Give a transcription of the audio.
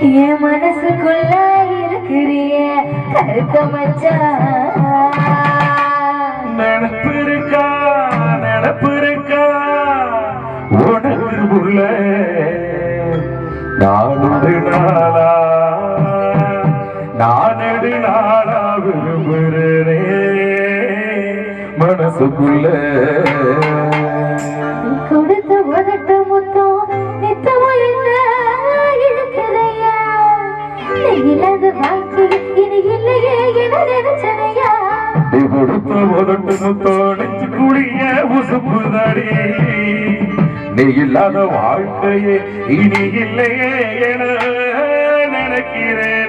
என் மனசுக்குள்ள இருக்கிறிய கருத்த மச்சான். நினப்பு இருக்கா உனக்கு உள்ள நானொரு நாளா விரும்புறே மனசுக்குள்ள கொடுத்த உதட்ட மொத்தம் நித்தமும் என்ன இருக்குதையா. இல்லாத வாழ்க்கை இனி இல்லையே என நினைச்சனையா. கொடுத்த உதட்டு மொத்தம் நெஞ்சுக்குடிய உசுப்புதாடி. நீ இல்லாத வாழ்க்கையே இனி இல்லையே என நினைக்கிறேன்.